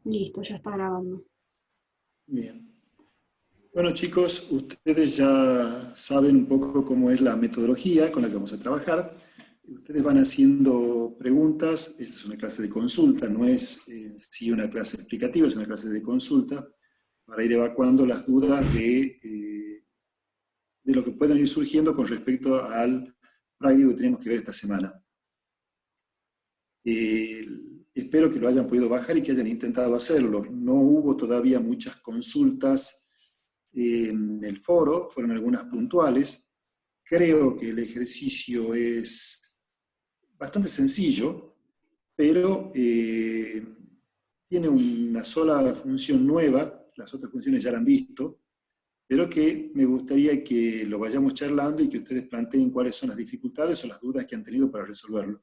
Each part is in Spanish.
Listo, ya está grabando. Bien. Bueno, chicos, ustedes ya saben un poco cómo es la metodología con la que vamos a trabajar. Ustedes van haciendo preguntas. Esta es una clase de consulta, no es sí una clase explicativa, es una clase de consulta para ir evacuando las dudas de lo que puedan ir surgiendo con respecto al práctico que tenemos que ver esta semana. Eh, Espero que lo hayan podido bajar y que hayan intentado hacerlo. No hubo todavía muchas consultas en el foro, fueron algunas puntuales. Creo que el ejercicio es bastante sencillo, pero tiene una sola función nueva, las otras funciones ya la han visto, pero que me gustaría que lo vayamos charlando y que ustedes planteen cuáles son las dificultades o las dudas que han tenido para resolverlo.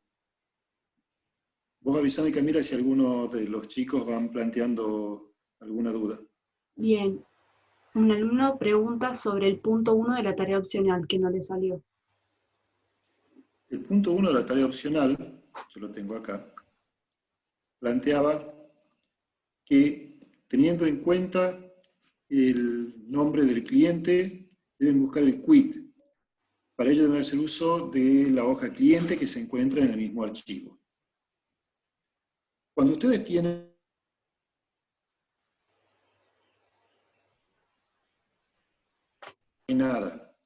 Vos avisame, Camila, si alguno de los chicos van planteando alguna duda. Bien, un alumno pregunta sobre el punto uno de la tarea opcional que no le salió. El punto 1 de la tarea opcional, yo lo tengo acá, planteaba que teniendo en cuenta el nombre del cliente, deben buscar el quit. Para ello deben hacer uso de la hoja cliente que se encuentra en el mismo archivo. Cuando ustedes tienen nada,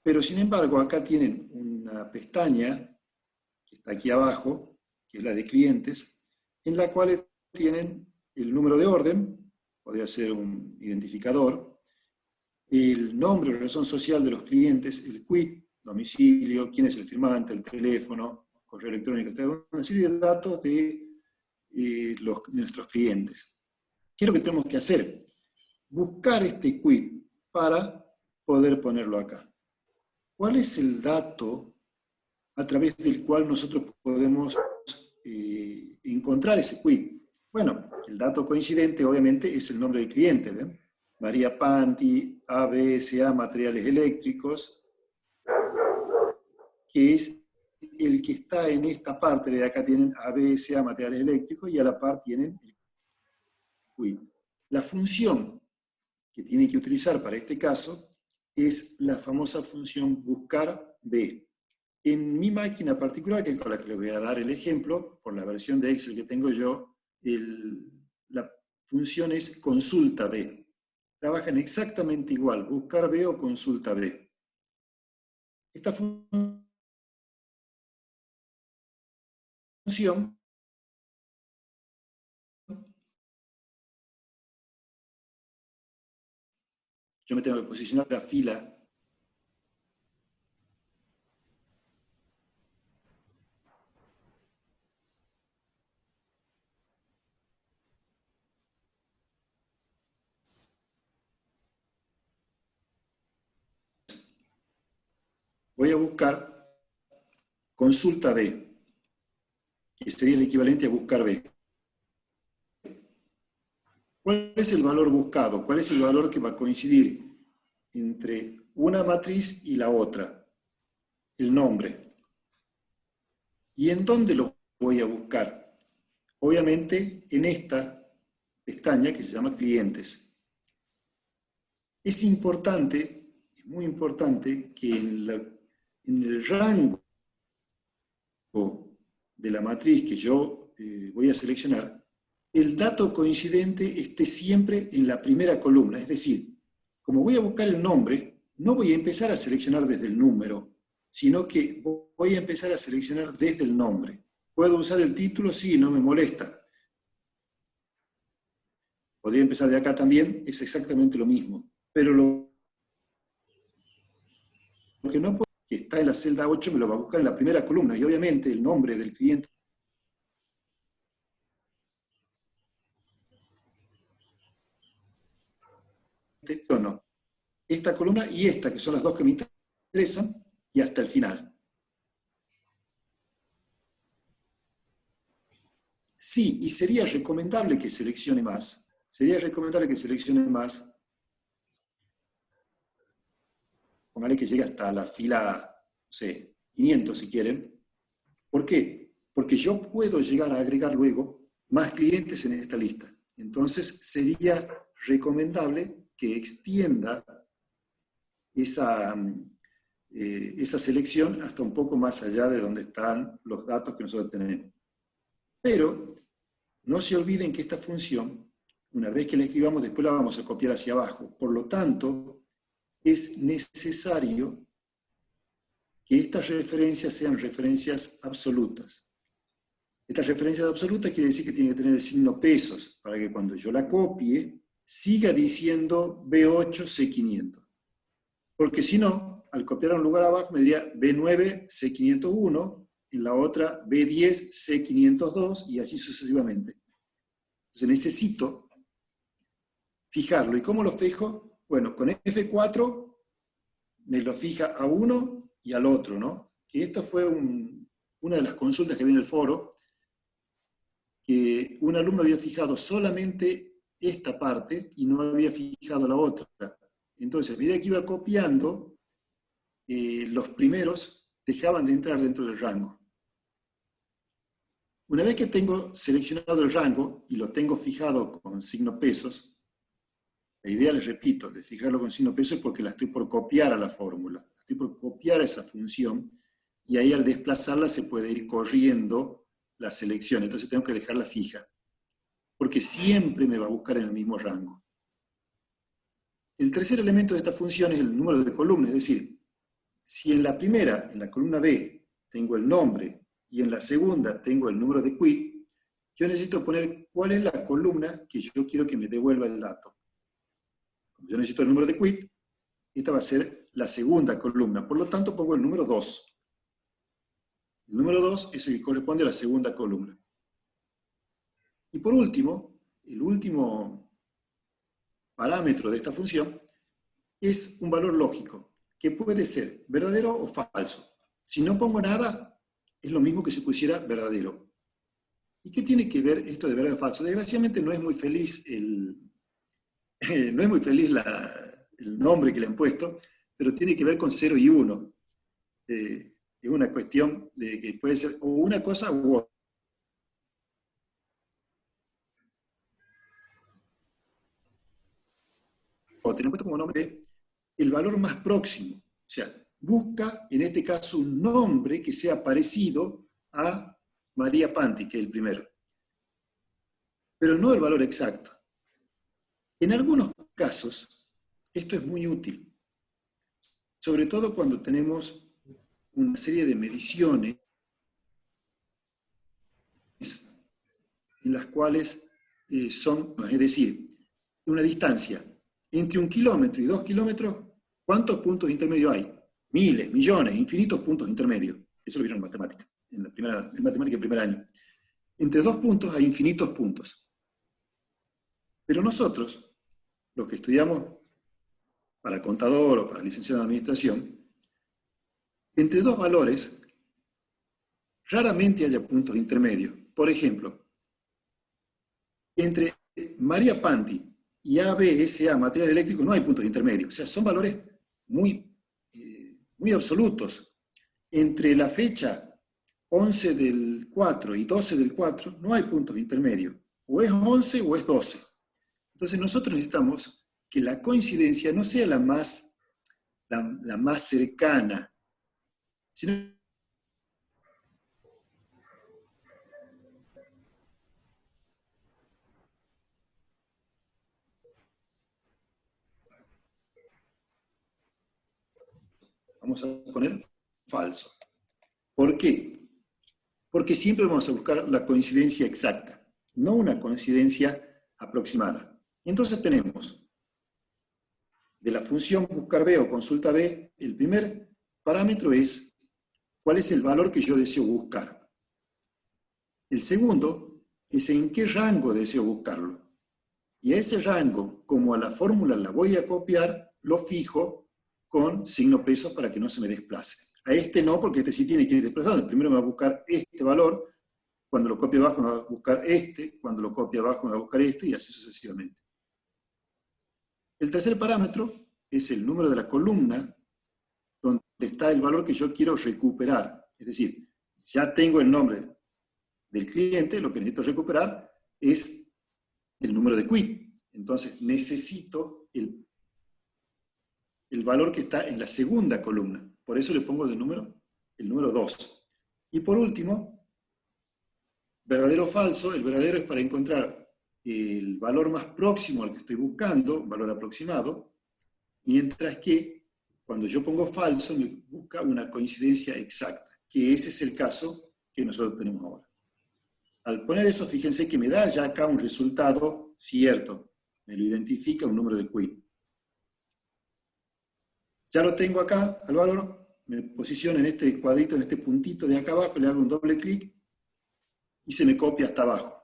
pero sin embargo acá tienen una pestaña que está aquí abajo, que es la de clientes, en la cual tienen el número de orden, podría ser un identificador, el nombre o razón social de los clientes, el quit, domicilio, quién es el firmante, el teléfono, correo electrónico, una serie de datos de nuestros clientes. ¿Qué es lo que tenemos que hacer? Buscar este quit para poder ponerlo acá. ¿Cuál es el dato a través del cual nosotros podemos encontrar ese quit? Bueno, el dato coincidente obviamente es el nombre del cliente, ¿ven? María Panti, ABSA Materiales Eléctricos, que es el que está en esta parte, de acá tienen ABSA Materiales Eléctricos y a la par tienen el quit. La función que tienen que utilizar para este caso es la famosa función buscar B. En mi máquina particular, que es con la que les voy a dar el ejemplo, por la versión de Excel que tengo yo, la función es consulta B. Trabajan exactamente igual, buscar B o consulta B. Esta función, yo me tengo que posicionar la fila. Voy a buscar consulta B, que sería el equivalente a buscar B. ¿Cuál es el valor buscado? ¿Cuál es el valor que va a coincidir entre una matriz y la otra? El nombre. ¿Y en dónde lo voy a buscar? Obviamente en esta pestaña que se llama clientes. Es importante, es muy importante que en el rango de la matriz que yo voy a seleccionar, el dato coincidente esté siempre en la primera columna. Es decir, como voy a buscar el nombre, no voy a empezar a seleccionar desde el número, sino que voy a empezar a seleccionar desde el nombre. ¿Puedo usar el título? Sí, no me molesta. Podría empezar de acá también, es exactamente lo mismo. Pero lo que no puedo, que está en la celda 8, me lo va a buscar en la primera columna, y obviamente el nombre del cliente o no. Esta columna y esta, que son las dos que me interesan, y hasta el final. Sí, y sería recomendable que seleccione más. Sería recomendable que seleccione más. Póngale que llegue hasta la fila, no sé, 500 si quieren. ¿Por qué? Porque yo puedo llegar a agregar luego más clientes en esta lista. Entonces sería recomendable que extienda esa selección hasta un poco más allá de donde están los datos que nosotros tenemos. Pero no se olviden que esta función, una vez que la escribamos, después la vamos a copiar hacia abajo. Por lo tanto, es necesario que estas referencias sean referencias absolutas. Estas referencias absolutas quiere decir que tiene que tener el signo pesos, para que cuando yo la copie, siga diciendo B8, C500. Porque si no, al copiar a un lugar abajo me diría B9, C501, en la otra B10, C502, y así sucesivamente. Entonces necesito fijarlo. ¿Y cómo lo fijo? Bueno, con F4 me lo fija a uno y al otro, ¿no? Que esta fue una de las consultas que vi en el foro, que un alumno había fijado solamente esta parte y no había fijado la otra. Entonces, a medida que iba copiando, los primeros dejaban de entrar dentro del rango. Una vez que tengo seleccionado el rango y lo tengo fijado con signo pesos, la idea, les repito, de fijarlo con signo pesos es porque la estoy por copiar a la fórmula, estoy por copiar a esa función, y ahí al desplazarla se puede ir corriendo la selección, entonces tengo que dejarla fija, porque siempre me va a buscar en el mismo rango. El tercer elemento de esta función es el número de columnas, es decir, si en la primera, en la columna B, tengo el nombre, y en la segunda tengo el número de quit, yo necesito poner cuál es la columna que yo quiero que me devuelva el dato. Como yo necesito el número de quit, esta va a ser la segunda columna, por lo tanto pongo el número 2. El número 2 es el que corresponde a la segunda columna. Y por último, el último parámetro de esta función es un valor lógico, que puede ser verdadero o falso. Si no pongo nada, es lo mismo que si pusiera verdadero. ¿Y qué tiene que ver esto de verdadero o falso? Desgraciadamente no es muy feliz el nombre que le han puesto, pero tiene que ver con 0 y 1. Es una cuestión de que puede ser o una cosa u otra. O tenemos puesto como nombre el valor más próximo. O sea, busca, en este caso, un nombre que sea parecido a María Panti, que es el primero. Pero no el valor exacto. En algunos casos, esto es muy útil. Sobre todo cuando tenemos una serie de mediciones en las cuales son, es decir, una distancia entre 1 kilómetro y 2 kilómetros, ¿cuántos puntos intermedios hay? Miles, millones, infinitos puntos intermedios. Eso lo vieron en matemática, en matemática del primer año. Entre 2 puntos hay infinitos puntos. Pero nosotros, los que estudiamos para contador o para licenciado en administración, entre 2 valores raramente haya puntos intermedios. Por ejemplo, entre María Panti y ABSA, material eléctrico, no hay puntos intermedios. O sea, son valores muy absolutos. Entre la fecha 11 del 4 y 12 del 4 no hay puntos intermedios. O es 11 o es 12. Entonces nosotros necesitamos que la coincidencia no sea la más cercana, sino vamos a poner falso. ¿Por qué? Porque siempre vamos a buscar la coincidencia exacta, no una coincidencia aproximada. Entonces tenemos de la función buscar B o consulta B, el primer parámetro es cuál es el valor que yo deseo buscar. El segundo es en qué rango deseo buscarlo. Y a ese rango, como a la fórmula la voy a copiar, lo fijo con signo pesos para que no se me desplace. A este no, porque este sí tiene que ir desplazando. Primero me va a buscar este valor, cuando lo copie abajo me va a buscar este, cuando lo copie abajo me va a buscar este, y así sucesivamente. El tercer parámetro es el número de la columna, donde está el valor que yo quiero recuperar. Es decir, ya tengo el nombre del cliente, lo que necesito recuperar, es el número de quit. Entonces necesito el valor que está en la segunda columna. Por eso le pongo el número 2. Y por último, verdadero o falso. El verdadero es para encontrar el valor más próximo al que estoy buscando, un valor aproximado, mientras que cuando yo pongo falso me busca una coincidencia exacta, que ese es el caso que nosotros tenemos ahora. Al poner eso, fíjense que me da ya acá un resultado cierto, me lo identifica un número de quit. Ya lo tengo acá, al valor, me posiciono en este cuadrito, en este puntito de acá abajo, le hago un doble clic y se me copia hasta abajo.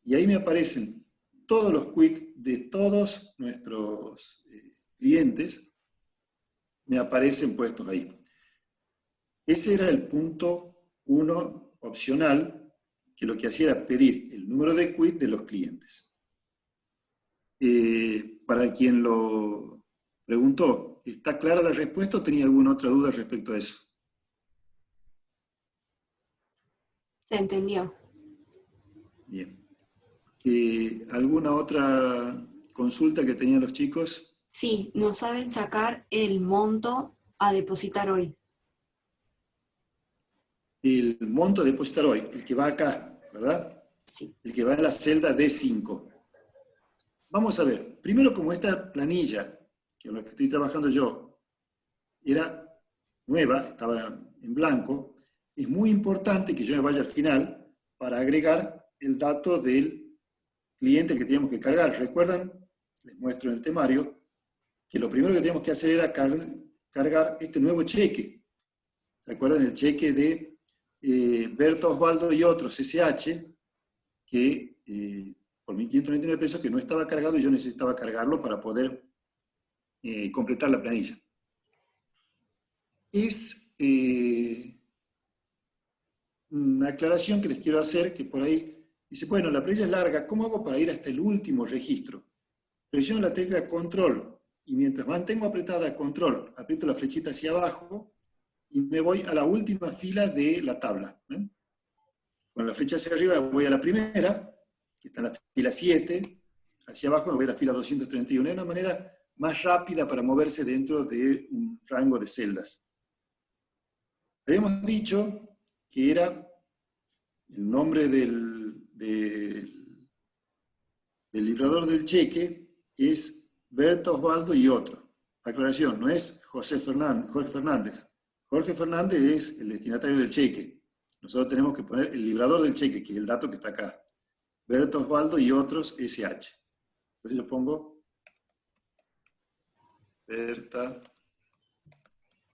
Y ahí me aparecen todos los quit de todos nuestros clientes, me aparecen puestos ahí. Ese era el punto 1 opcional, que lo que hacía era pedir el número de quit de los clientes. Para quien lo preguntó, ¿está clara la respuesta o tenía alguna otra duda respecto a eso? Se entendió. Bien. ¿Alguna otra consulta que tenían los chicos? Sí, no saben sacar el monto a depositar hoy. El monto a depositar hoy, el que va acá, ¿verdad? Sí. El que va en la celda D5. Vamos a ver, primero como esta planilla, que es la que estoy trabajando yo, era nueva, estaba en blanco, es muy importante que yo me vaya al final para agregar el dato del cliente que teníamos que cargar. ¿Recuerdan? Les muestro en el temario que lo primero que teníamos que hacer era cargar este nuevo cheque. ¿Se acuerdan? El cheque de Berta, Osvaldo y otros, SH, que por 1.599 pesos que no estaba cargado y yo necesitaba cargarlo para poder completar la planilla. Es una aclaración que les quiero hacer, que por ahí dice, bueno, la planilla es larga, ¿cómo hago para ir hasta el último registro? Presiono la tecla control y mientras mantengo apretada control, aprieto la flechita hacia abajo y me voy a la última fila de la tabla. ¿Ven? Con la flecha hacia arriba voy a la primera, que está en la fila 7, hacia abajo me voy a la fila 231. Es una manera más rápida para moverse dentro de un rango de celdas. Habíamos dicho que era el nombre del librador del cheque, es Berta, Osvaldo y otro. Aclaración, no es Jorge Fernández. Jorge Fernández es el destinatario del cheque. Nosotros tenemos que poner el librador del cheque, que es el dato que está acá. Berta, Osvaldo y otros SH. Entonces yo pongo Berta,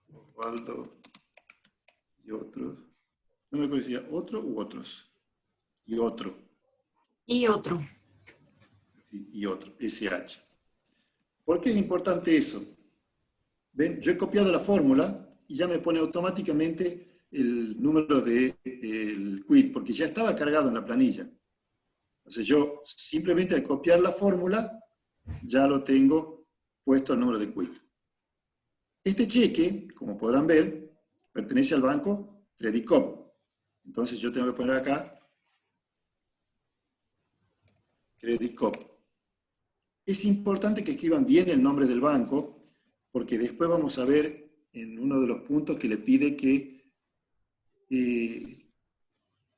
Osvaldo y otros. No me acuerdo si decía otro u otros. Y otro. Y otro. Sí, y otro, SH. ¿Por qué es importante eso? ¿Ven? Yo he copiado la fórmula y ya me pone automáticamente el número del quit, porque ya estaba cargado en la planilla. Entonces yo simplemente al copiar la fórmula ya lo tengo puesto al número de quit. Este cheque, como podrán ver, pertenece al banco Credit Coop. Entonces yo tengo que poner acá Credit Coop. Es importante que escriban bien el nombre del banco, porque después vamos a ver en uno de los puntos que le pide que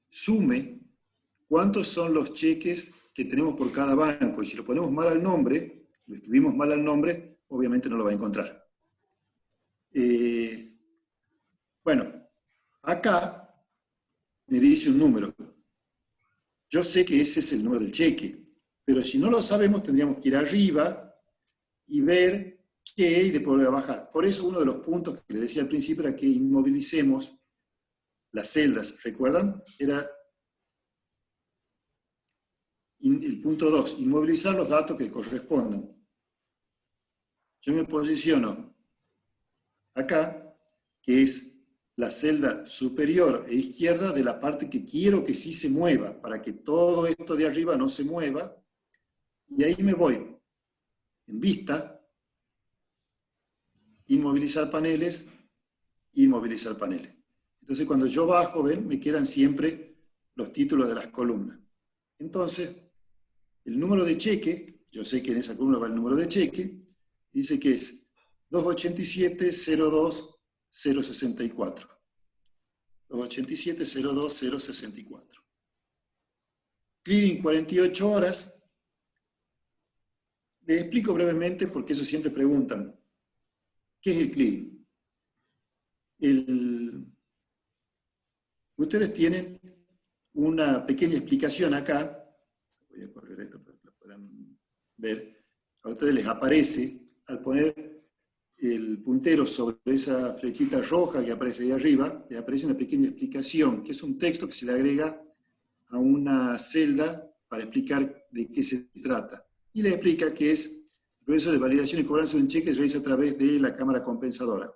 sume cuántos son los cheques que tenemos por cada banco. Y si lo ponemos mal al nombre, lo escribimos mal al nombre, obviamente no lo va a encontrar. Bueno, acá me dice un número. Yo sé que ese es el número del cheque, pero si no lo sabemos tendríamos que ir arriba y ver qué y de volver a bajar. Por eso uno de los puntos que les decía al principio era que inmovilicemos las celdas. ¿Recuerdan? Era el punto 2, inmovilizar los datos que correspondan. Yo me posiciono acá, que es la celda superior e izquierda de la parte que quiero que sí se mueva, para que todo esto de arriba no se mueva, y ahí me voy en vista, inmovilizar paneles, inmovilizar paneles. Entonces cuando yo bajo, ven, me quedan siempre los títulos de las columnas. Entonces, el número de cheque, yo sé que en esa columna va el número de cheque, dice que es 287-02-064. 287-02-064. Clearing 48 horas. Les explico brevemente porque eso siempre preguntan. ¿Qué es el clearing? Ustedes tienen una pequeña explicación acá. Voy a correr esto para que lo puedan ver. A ustedes les aparece, al poner el puntero sobre esa flechita roja que aparece ahí arriba, les aparece una pequeña explicación, que es un texto que se le agrega a una celda para explicar de qué se trata. Y les explica que es el proceso de validación y cobranza de un cheque se realiza a través de la cámara compensadora.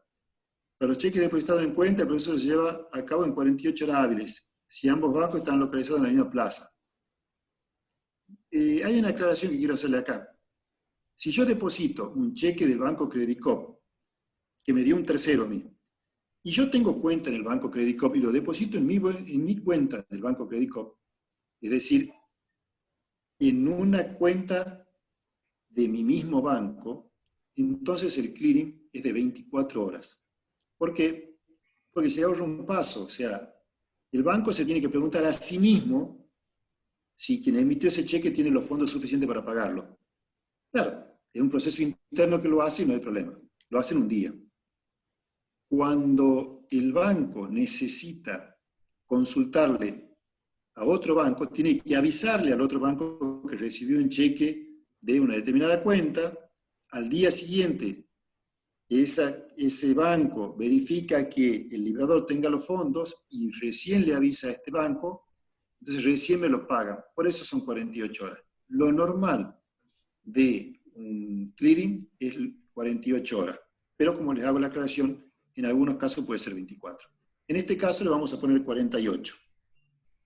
Para los cheques depositados en cuenta, el proceso se lleva a cabo en 48 horas hábiles, si ambos bancos están localizados en la misma plaza. Hay una aclaración que quiero hacerle acá. Si yo deposito un cheque del Banco Credit Coop, que me dio un tercero a mí, y yo tengo cuenta en el Banco Credit Coop y lo deposito en mi cuenta del Banco Credit Coop, es decir, en una cuenta de mi mismo banco, entonces el clearing es de 24 horas. ¿Por qué? Porque se ahorra un paso, o sea, el banco se tiene que preguntar a sí mismo si quien emitió ese cheque tiene los fondos suficientes para pagarlo. Claro, es un proceso interno que lo hace y no hay problema. Lo hace en un día. Cuando el banco necesita consultarle a otro banco, tiene que avisarle al otro banco que recibió un cheque de una determinada cuenta. Al día siguiente, ese banco verifica que el librador tenga los fondos y recién le avisa a este banco, entonces recién me lo pagan. Por eso son 48 horas. Lo normal de un clearing es 48 horas. Pero como les hago la aclaración, en algunos casos puede ser 24. En este caso le vamos a poner 48.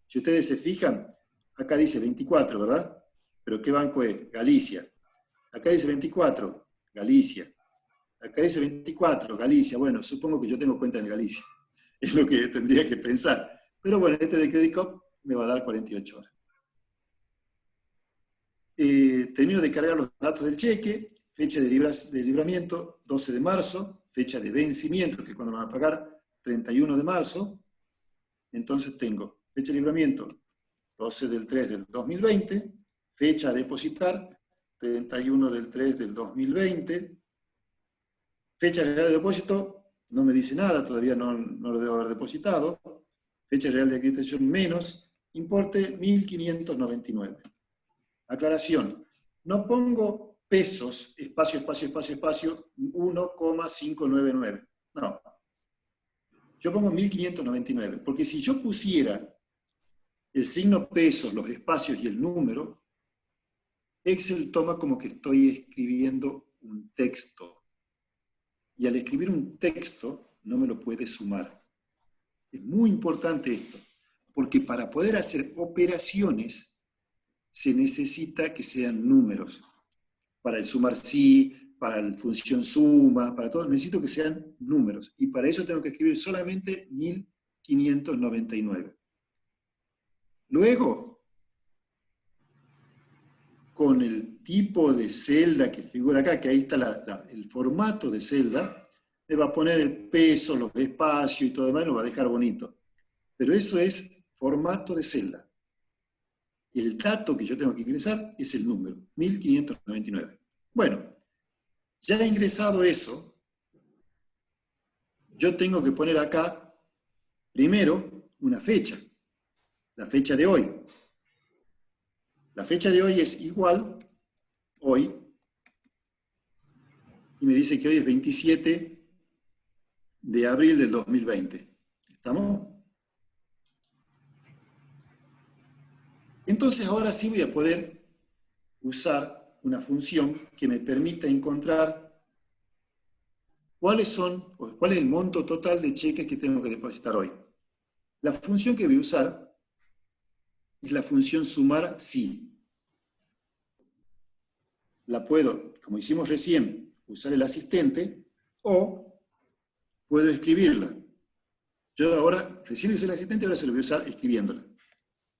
Si ustedes se fijan, acá dice 24, ¿verdad? ¿Pero qué banco es? Galicia. Acá dice 24, Galicia. Acá dice 24, Galicia. Bueno, supongo que yo tengo cuenta en Galicia. Es lo que tendría que pensar. Pero bueno, este de Credit Coop me va a dar 48 horas. Termino de cargar los datos del cheque, fecha de libramiento 12 de marzo, fecha de vencimiento, que es cuando me van a pagar, 31 de marzo. Entonces tengo fecha de libramiento 12 del 3 del 2020, fecha a depositar 31 del 3 del 2020, fecha real de depósito, no me dice nada, todavía no lo debo haber depositado, fecha real de acreditación menos, importe 1.599. Aclaración, no pongo pesos, espacio, espacio, espacio, espacio, 1,599. No. Yo pongo 1.599, porque si yo pusiera el signo pesos, los espacios y el número, Excel toma como que estoy escribiendo un texto. Y al escribir un texto, no me lo puede sumar. Es muy importante esto, porque para poder hacer operaciones, se necesita que sean números. Para el sumar sí, para la función suma, para todo, necesito que sean números. Y para eso tengo que escribir solamente 1.599. Luego, con el tipo de celda que figura acá, que ahí está el formato de celda, me va a poner el peso, los espacios y todo demás, lo va a dejar bonito. Pero eso es formato de celda. El dato que yo tengo que ingresar es el número, 1.599. Bueno, ya he ingresado eso, yo tengo que poner acá, primero, una fecha, la fecha de hoy. La fecha de hoy es igual, hoy, y me dice que hoy es 27 de abril del 2020. ¿Estamos? Entonces ahora sí voy a poder usar una función que me permita encontrar cuál es el monto total de cheques que tengo que depositar hoy. La función que voy a usar es la función sumar sí. La puedo, como hicimos recién, usar el asistente o puedo escribirla. Yo ahora, recién usé el asistente, ahora se lo voy a usar escribiéndola.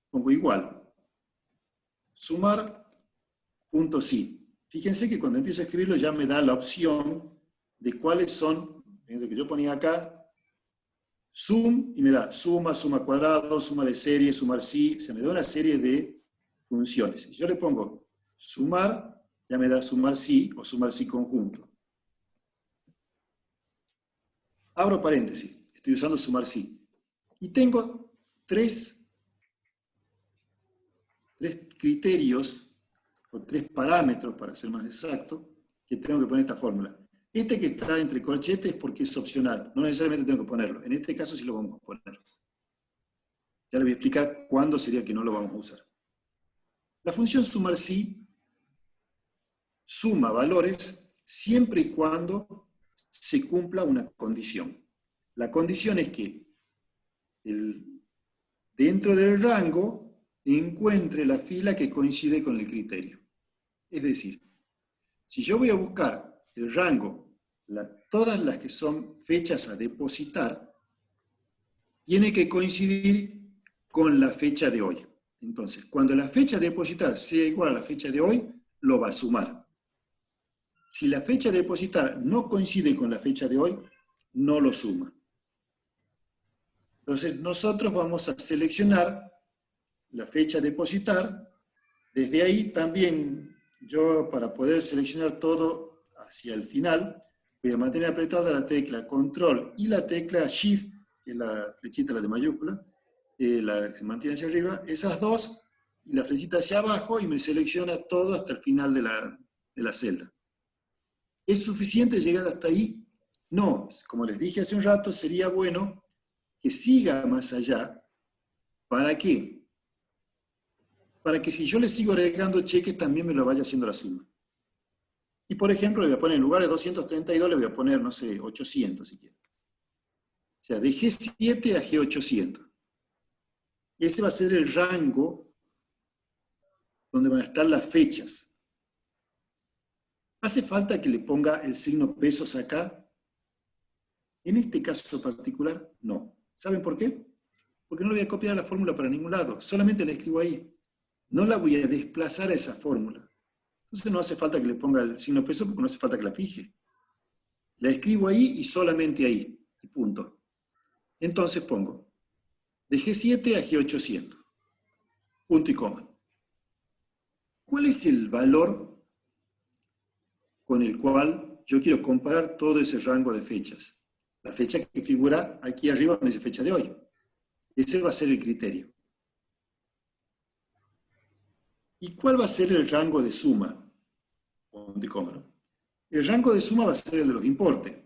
Pongo igual. sumar punto sí. Fíjense que cuando empiezo a escribirlo ya me da la opción de cuáles son, fíjense que yo ponía acá, sum, y me da suma, suma cuadrado, suma de serie, sumar sí, se me da una serie de funciones. Si yo le pongo sumar, ya me da sumar sí o sumar sí conjunto. Abro paréntesis, estoy usando sumar sí. Y tengo tres criterios, o tres parámetros, para ser más exacto, que tengo que poner esta fórmula. Este que está entre corchetes es porque es opcional, no necesariamente tengo que ponerlo. En este caso sí lo vamos a poner. Ya le voy a explicar cuándo sería que no lo vamos a usar. La función sumar sí suma valores siempre y cuando se cumpla una condición. La condición es que dentro del rango encuentre la fila que coincide con el criterio. Es decir, si yo voy a buscar el rango, todas las que son fechas a depositar, tiene que coincidir con la fecha de hoy. Entonces, cuando la fecha de depositar sea igual a la fecha de hoy, lo va a sumar. Si la fecha de depositar no coincide con la fecha de hoy, no lo suma. Entonces, nosotros vamos a seleccionar la fecha de depositar. Desde ahí también, yo para poder seleccionar todo hacia el final, voy a mantener apretada la tecla Control y la tecla Shift, que es la flechita, la de mayúscula, la que se mantiene hacia arriba, esas dos, y la flechita hacia abajo, y me selecciona todo hasta el final de la celda. ¿Es suficiente llegar hasta ahí? No, como les dije hace un rato, sería bueno que siga más allá. ¿Para qué? Para que si yo le sigo agregando cheques, también me lo vaya haciendo la suma. Y por ejemplo, le voy a poner en lugar de 232, le voy a poner, no sé, 800 si quiero. O sea, de G7 a G800. Ese va a ser el rango donde van a estar las fechas. ¿Hace falta que le ponga el signo pesos acá? En este caso particular, no. ¿Saben por qué? Porque no le voy a copiar la fórmula para ningún lado. Solamente la escribo ahí. No la voy a desplazar a esa fórmula. Entonces no hace falta que le ponga el signo peso porque no hace falta que la fije. La escribo ahí y solamente ahí. Y punto. Entonces pongo de G7 a G800. Punto y coma. ¿Cuál es el valor con el cual yo quiero comparar todo ese rango de fechas? La fecha que figura aquí arriba me dice fecha de hoy. Ese va a ser el criterio. ¿Y cuál va a ser el rango de suma? Punto y coma, ¿no? El rango de suma va a ser el de los importes.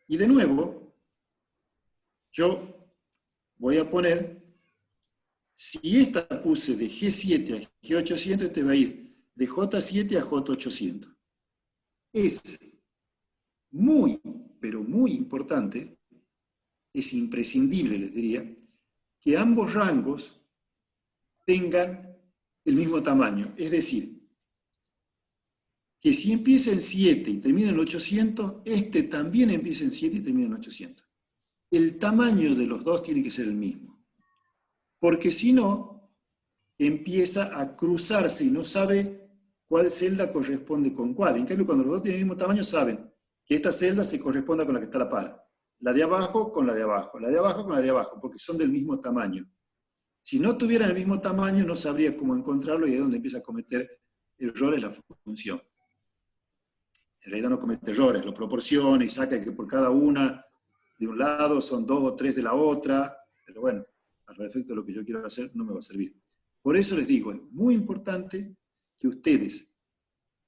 Y de nuevo, yo voy a poner, si esta puse de G7 a G800, este va a ir de J7 a J800. Es muy, pero muy importante, es imprescindible, les diría, que ambos rangos tengan el mismo tamaño. Es decir, que si empieza en 7 y termina en 800, este también empieza en 7 y termina en 800. El tamaño de los dos tiene que ser el mismo. Porque si no, empieza a cruzarse y no sabe cuál celda corresponde con cuál. En cambio, cuando los dos tienen el mismo tamaño, saben que esta celda se corresponde con la que está a la par. La de abajo con la de abajo, la de abajo con la de abajo, porque son del mismo tamaño. Si no tuvieran el mismo tamaño, no sabría cómo encontrarlo y ahí es donde empieza a cometer errores la función. En realidad no comete errores, lo proporciona y saca que por cada una de un lado son 2 o 3 de la otra, pero bueno, al efecto de lo que yo quiero hacer no me va a servir. Por eso les digo, es muy importante que ustedes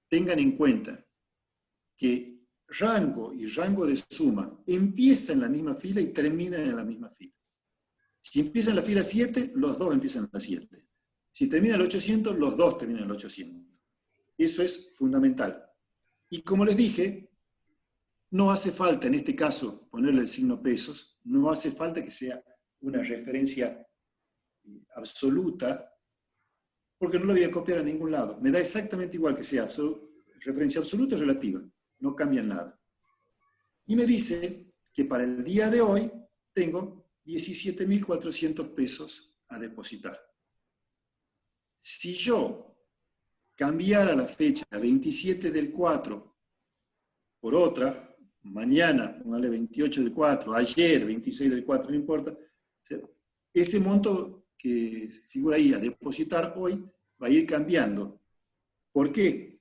tengan en cuenta que rango y rango de suma empiezan en la misma fila y terminan en la misma fila. Si empieza en la fila 7, los dos empiezan en la 7. Si termina en el 800, los dos terminan en el 800. Eso es fundamental. Y como les dije, no hace falta en este caso ponerle el signo pesos, no hace falta que sea una referencia absoluta, porque no lo voy a copiar a ningún lado. Me da exactamente igual que sea referencia absoluta o relativa, no cambia nada. Y me dice que para el día de hoy tengo 17.400 pesos a depositar. Si yo cambiara la fecha 27 del 4 por otra, mañana, póngale 28 del 4, ayer 26 del 4, no importa, o sea, ese monto que figura ahí a depositar hoy va a ir cambiando. ¿Por qué?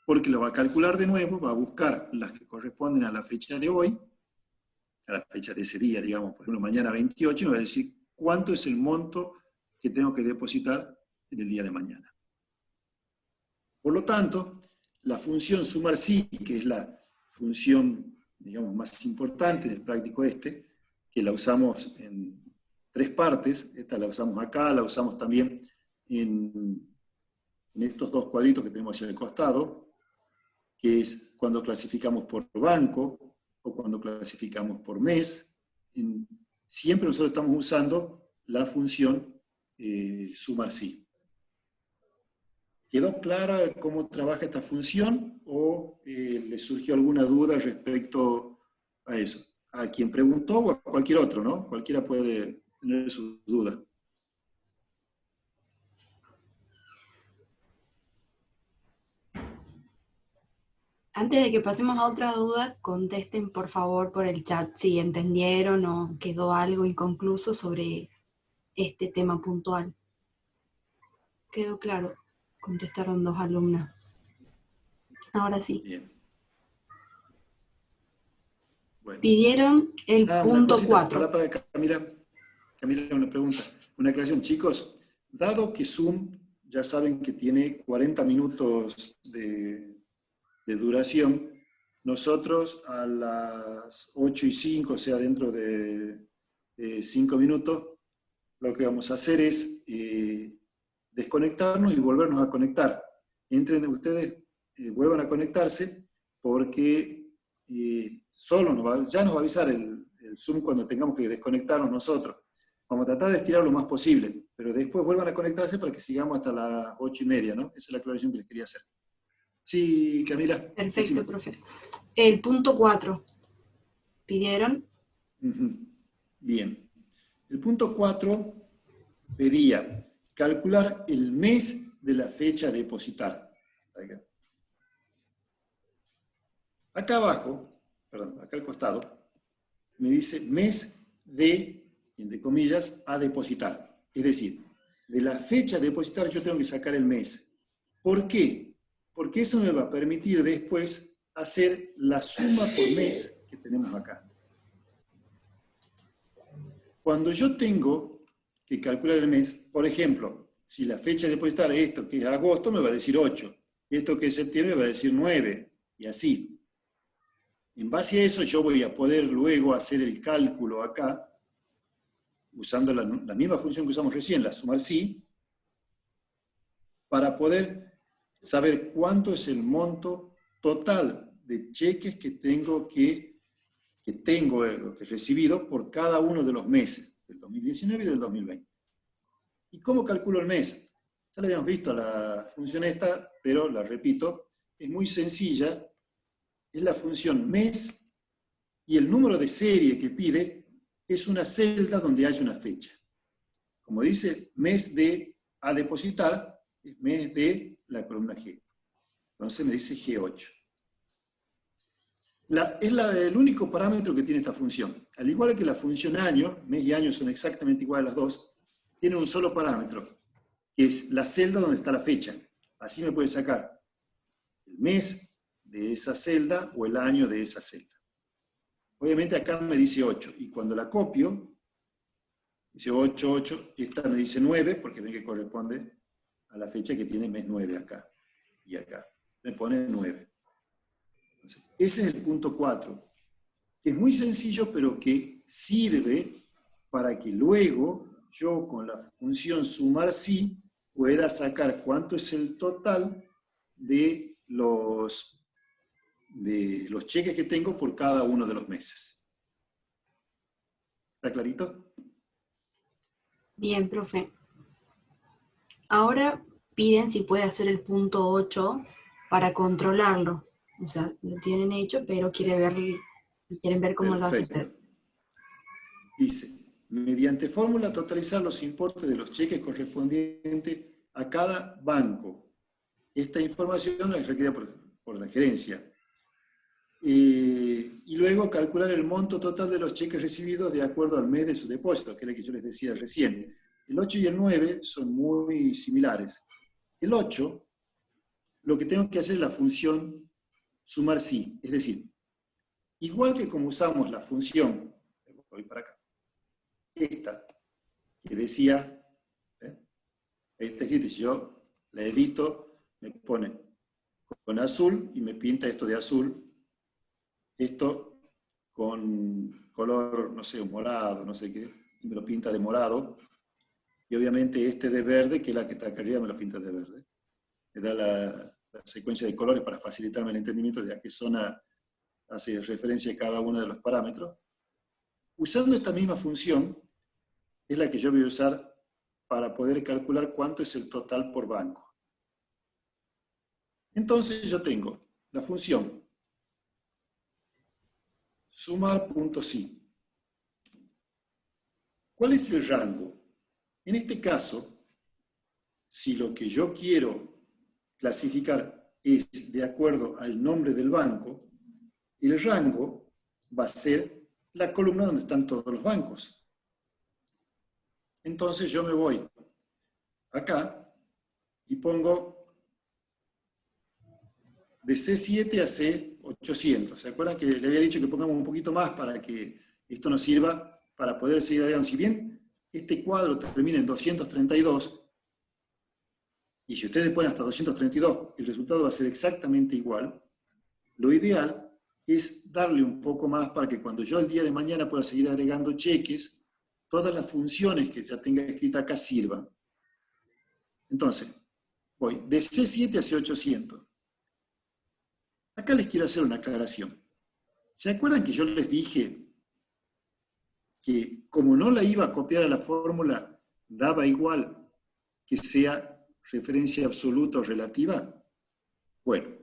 Porque lo va a calcular de nuevo, va a buscar las que corresponden a la fecha de hoy, a la fecha de ese día, digamos, por ejemplo, mañana 28, y me va a decir cuánto es el monto que tengo que depositar en el día de mañana. Por lo tanto, la función sumar sí, que es la función, digamos, más importante en el práctico este, que la usamos en 3 partes, esta la usamos acá, la usamos también en estos 2 cuadritos que tenemos hacia el costado, que es cuando clasificamos por banco o cuando clasificamos por mes. Siempre nosotros estamos usando la función sumar sí. ¿Quedó clara cómo trabaja esta función o le surgió alguna duda respecto a eso? A quien preguntó o a cualquier otro, ¿no? Cualquiera puede tener sus dudas. Antes de que pasemos a otra duda, contesten por favor por el chat si entendieron o quedó algo inconcluso sobre este tema puntual. Quedó claro, contestaron 2 alumnas. Ahora sí. Bien. Bueno. Pidieron el punto 4. Para Camila, una pregunta, una aclaración. Chicos, dado que Zoom ya saben que tiene 40 minutos de duración, nosotros a las 8:05, o sea, dentro de 5 minutos, lo que vamos a hacer es desconectarnos y volvernos a conectar. Entren ustedes, vuelvan a conectarse, porque ya nos va a avisar el Zoom cuando tengamos que desconectarnos nosotros. Vamos a tratar de estirar lo más posible, pero después vuelvan a conectarse para que sigamos hasta las 8:30, ¿no? Esa es la aclaración que les quería hacer. Sí, Camila. Perfecto, decime. profe. El punto 4. ¿Pidieron? Bien. El punto 4 pedía calcular el mes de la fecha a depositar. Acá abajo, perdón, acá al costado, me dice mes de, entre comillas, a depositar. Es decir, de la fecha a depositar yo tengo que sacar el mes. ¿Por qué? Porque eso me va a permitir después hacer la suma por mes que tenemos acá. Cuando yo tengo que calcular el mes, por ejemplo, si la fecha de depositar es esto que es agosto, me va a decir 8. Esto que es septiembre me va a decir 9. Y así. En base a eso yo voy a poder luego hacer el cálculo acá, usando la misma función que usamos recién, la sumar sí, para poder saber cuánto es el monto total de cheques que tengo que recibido por cada uno de los meses, del 2019 y del 2020. ¿Y cómo calculo el mes? Ya la habíamos visto la función esta, pero la repito, es muy sencilla. Es la función mes y el número de serie que pide es una celda donde hay una fecha. Como dice, mes de a depositar, es mes de la columna G. Entonces me dice G8. Es el único parámetro que tiene esta función. Al igual que la función año, mes y año son exactamente iguales las dos, tiene un solo parámetro, que es la celda donde está la fecha. Así me puede sacar el mes de esa celda o el año de esa celda. Obviamente acá me dice 8, y cuando la copio, dice 8, 8, y esta me dice 9, porque ven que corresponde a la fecha que tiene mes 9 acá y acá. Me pone 9. Entonces, ese es el punto 4, que es muy sencillo, pero que sirve para que luego yo con la función sumar sí pueda sacar cuánto es el total de los cheques que tengo por cada uno de los meses. ¿Está clarito? Bien, profe. Ahora piden si puede hacer el punto 8 para controlarlo. O sea, lo tienen hecho, pero quieren ver cómo lo hace usted. Dice, mediante fórmula totalizar los importes de los cheques correspondientes a cada banco. Esta información es requerida por la gerencia. Y luego calcular el monto total de los cheques recibidos de acuerdo al mes de su depósito, que era el que yo les decía recién. El 8 y el 9 son muy similares. El 8, lo que tengo que hacer es la función sumar sí, es decir, igual que como usamos la función, voy para acá, esta, que decía, esta escrita, si yo la edito, me pone con azul y me pinta esto de azul, esto con color, no sé, morado, no sé qué, y me lo pinta de morado, y obviamente este de verde, que es la que está acá arriba, me lo pinta de verde. Me da la secuencia de colores para facilitarme el entendimiento de a qué zona hace referencia a cada uno de los parámetros. Usando esta misma función, es la que yo voy a usar para poder calcular cuánto es el total por banco. Entonces yo tengo la función sumar.si. ¿Cuál es el rango? En este caso, si lo que yo quiero clasificar es de acuerdo al nombre del banco, el rango va a ser la columna donde están todos los bancos. Entonces yo me voy acá y pongo de C7 a C800. ¿Se acuerdan que le había dicho que pongamos un poquito más para que esto nos sirva para poder seguir agregando? Si bien este cuadro termina en 232, y si ustedes ponen hasta 232, el resultado va a ser exactamente igual, lo ideal es darle un poco más para que cuando yo el día de mañana pueda seguir agregando cheques, todas las funciones que ya tenga escrita acá sirvan. Entonces, voy de C7 a C800. Acá les quiero hacer una aclaración. ¿Se acuerdan que yo les dije que como no la iba a copiar a la fórmula, daba igual que sea referencia absoluta o relativa? Bueno,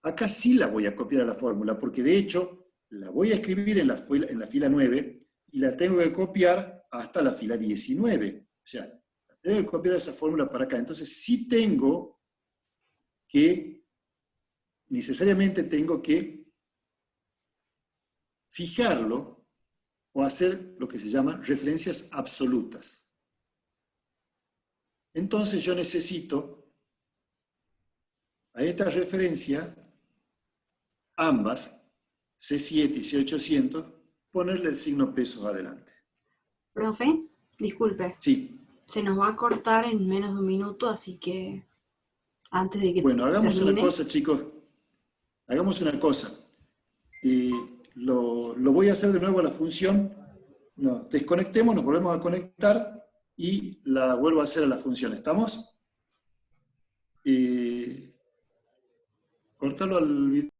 acá sí la voy a copiar a la fórmula, porque de hecho la voy a escribir en la fila 9 y la tengo que copiar hasta la fila 19. O sea, tengo que copiar esa fórmula para acá. Entonces sí tengo que, necesariamente tengo que fijarlo o hacer lo que se llama referencias absolutas. Entonces yo necesito a esta referencia, ambas, C7 y C800, ponerle el signo pesos adelante. Profe, disculpe, Sí. se nos va a cortar en menos de un minuto, así que antes de que Bueno, hagamos una termine. cosa, chicos. Hagamos una cosa. Lo voy a hacer de nuevo a la función. Nos desconectemos, nos volvemos a conectar y la vuelvo a hacer a la función. ¿Estamos? Cortarlo al video.